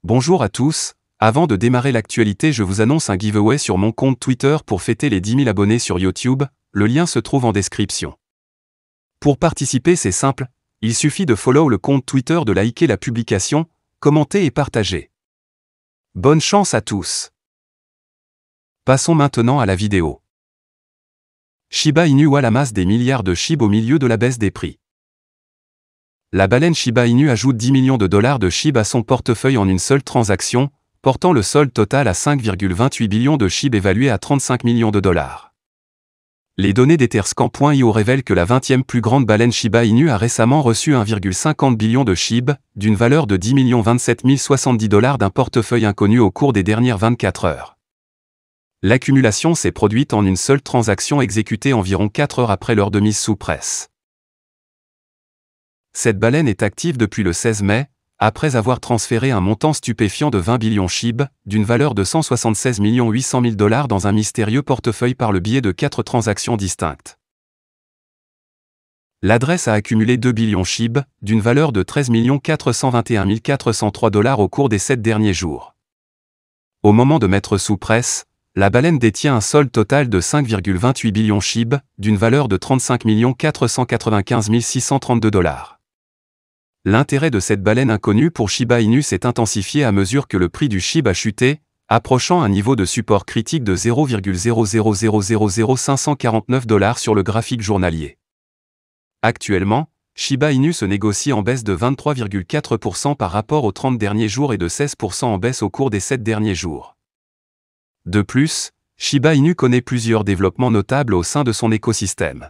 Bonjour à tous, avant de démarrer l'actualité je vous annonce un giveaway sur mon compte Twitter pour fêter les 10 000 abonnés sur YouTube, le lien se trouve en description. Pour participer c'est simple, il suffit de follow le compte Twitter, de liker la publication, commenter et partager. Bonne chance à tous. Passons maintenant à la vidéo. Shiba Inu amasse des milliards de SHIB au milieu de la baisse des prix. La baleine Shiba Inu ajoute 10 millions de dollars de SHIB à son portefeuille en une seule transaction, portant le solde total à 5,28 billions de SHIB évalué à 35 millions de dollars. Les données d'Etherscan.io révèlent que la 20e plus grande baleine Shiba Inu a récemment reçu 1,50 billion de SHIB, d'une valeur de 10 027 070 dollars d'un portefeuille inconnu au cours des dernières 24 heures. L'accumulation s'est produite en une seule transaction exécutée environ 4 heures après leur de mise sous presse. Cette baleine est active depuis le 16 mai, après avoir transféré un montant stupéfiant de 20 billions SHIB, d'une valeur de 176 800 000 dollars dans un mystérieux portefeuille par le biais de 4 transactions distinctes. L'adresse a accumulé 2 billions SHIB, d'une valeur de 13 421 403 dollars au cours des 7 derniers jours. Au moment de mettre sous presse, la baleine détient un solde total de 5,28 billions SHIB, d'une valeur de 35 495 632 dollars. L'intérêt de cette baleine inconnue pour Shiba Inu s'est intensifié à mesure que le prix du SHIB a chuté, approchant un niveau de support critique de 0,0000549 dollars sur le graphique journalier. Actuellement, Shiba Inu se négocie en baisse de 23,4% par rapport aux 30 derniers jours et de 16% en baisse au cours des 7 derniers jours. De plus, Shiba Inu connaît plusieurs développements notables au sein de son écosystème.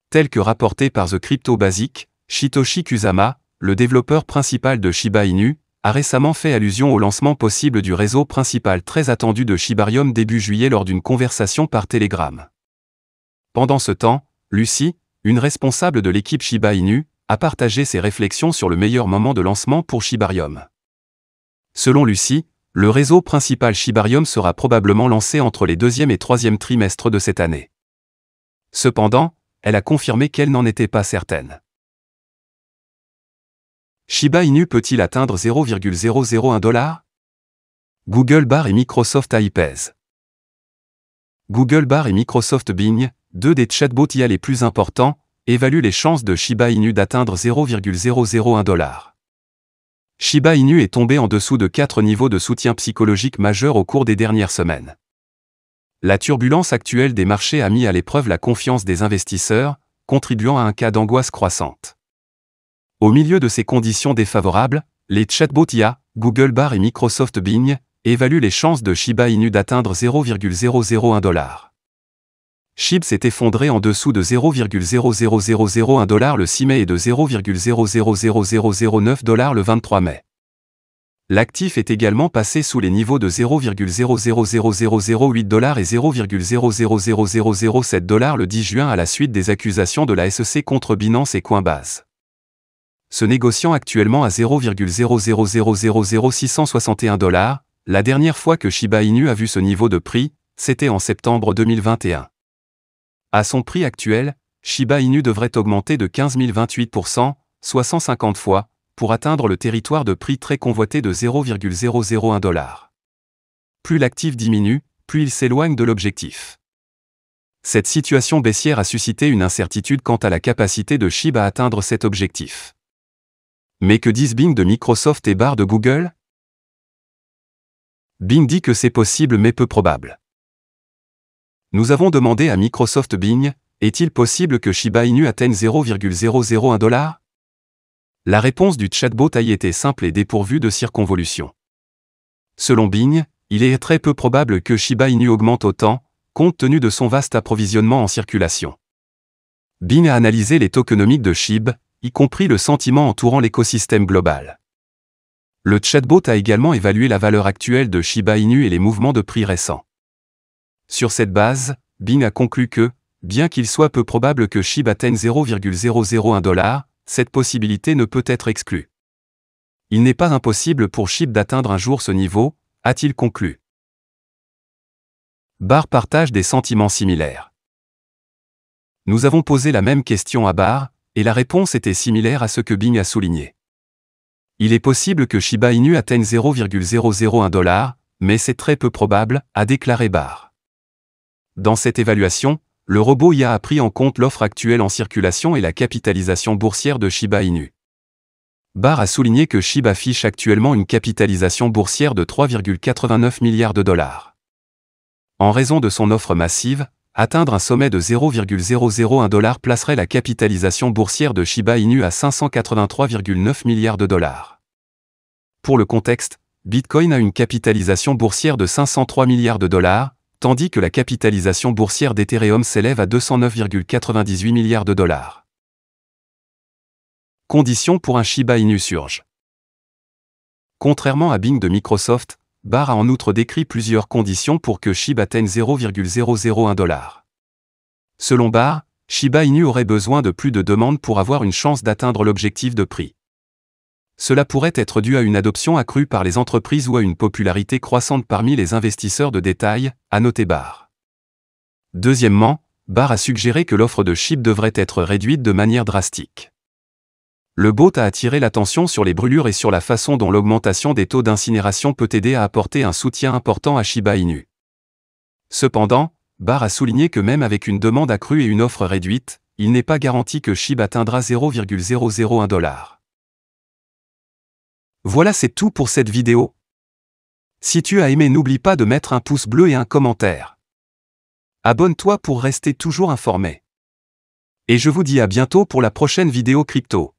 Tel que rapporté par The Crypto Basic, Shitoshi Kusama, le développeur principal de Shiba Inu, a récemment fait allusion au lancement possible du réseau principal très attendu de Shibarium début juillet lors d'une conversation par Telegram. Pendant ce temps, Lucy, une responsable de l'équipe Shiba Inu, a partagé ses réflexions sur le meilleur moment de lancement pour Shibarium. Selon Lucy, le réseau principal Shibarium sera probablement lancé entre les 2e et 3e trimestres de cette année. Cependant, elle a confirmé qu'elle n'en était pas certaine. Shiba Inu peut-il atteindre 0,001 $? Google Bard et Microsoft AI pèsent. Google Bard et Microsoft Bing, deux des chatbots IA les plus importants, évaluent les chances de Shiba Inu d'atteindre 0,001 $. Shiba Inu est tombé en dessous de 4 niveaux de soutien psychologique majeurs au cours des dernières semaines. La turbulence actuelle des marchés a mis à l'épreuve la confiance des investisseurs, contribuant à un cas d'angoisse croissante. Au milieu de ces conditions défavorables, les chatbots IA, Google Bard et Microsoft Bing, évaluent les chances de Shiba Inu d'atteindre 0,001 $. SHIB s'est effondré en dessous de 0,00001 $ le 6 mai et de 0,00009 $ le 23 mai. L'actif est également passé sous les niveaux de 0,00008 $ et 0,00007 $ le 10 juin à la suite des accusations de la SEC contre Binance et Coinbase. Se négociant actuellement à 0,0000661 $, la dernière fois que Shiba Inu a vu ce niveau de prix, c'était en septembre 2021. À son prix actuel, Shiba Inu devrait augmenter de 15 028%, soit 150 fois, pour atteindre le territoire de prix très convoité de 0,001 $. Plus l'actif diminue, plus il s'éloigne de l'objectif. Cette situation baissière a suscité une incertitude quant à la capacité de SHIB à atteindre cet objectif. Mais que disent Bing de Microsoft et Bard de Google? Bing dit que c'est possible mais peu probable. Nous avons demandé à Microsoft Bing, est-il possible que Shiba Inu atteigne 0,001 $? La réponse du chatbot AI était simple et dépourvue de circonvolution. Selon Bing, il est très peu probable que Shiba Inu augmente autant, compte tenu de son vaste approvisionnement en circulation. Bing a analysé les tokenomiques de SHIB, y compris le sentiment entourant l'écosystème global. Le chatbot a également évalué la valeur actuelle de Shiba Inu et les mouvements de prix récents. Sur cette base, Bing a conclu que, bien qu'il soit peu probable que SHIB atteigne 0,001 $, cette possibilité ne peut être exclue. Il n'est pas impossible pour SHIB d'atteindre un jour ce niveau, a-t-il conclu. Bard partage des sentiments similaires. Nous avons posé la même question à Bard, et la réponse était similaire à ce que Bing a souligné. Il est possible que Shiba Inu atteigne 0,001 $, mais c'est très peu probable, a déclaré Barr. Dans cette évaluation, le robot IA a pris en compte l'offre actuelle en circulation et la capitalisation boursière de Shiba Inu. Barr a souligné que SHIB affiche actuellement une capitalisation boursière de 3,89 milliards de $. En raison de son offre massive, atteindre un sommet de 0,001 $ placerait la capitalisation boursière de Shiba Inu à 583,9 milliards de $. Pour le contexte, Bitcoin a une capitalisation boursière de 503 milliards de $, tandis que la capitalisation boursière d'Ethereum s'élève à 209,98 milliards de $. Conditions pour un Shiba Inu surge. Contrairement à Bing de Microsoft, Barr a en outre décrit plusieurs conditions pour que SHIB atteigne 0,001 $. Selon Barr, Shiba Inu aurait besoin de plus de demandes pour avoir une chance d'atteindre l'objectif de prix. Cela pourrait être dû à une adoption accrue par les entreprises ou à une popularité croissante parmi les investisseurs de détail, a noté Barr. Deuxièmement, Barr a suggéré que l'offre de SHIB devrait être réduite de manière drastique. Le BOT a attiré l'attention sur les brûlures et sur la façon dont l'augmentation des taux d'incinération peut aider à apporter un soutien important à Shiba Inu. Cependant, Barr a souligné que même avec une demande accrue et une offre réduite, il n'est pas garanti que SHIB atteindra 0,001 $. Voilà, c'est tout pour cette vidéo. Si tu as aimé, n'oublie pas de mettre un pouce bleu et un commentaire. Abonne-toi pour rester toujours informé. Et je vous dis à bientôt pour la prochaine vidéo crypto.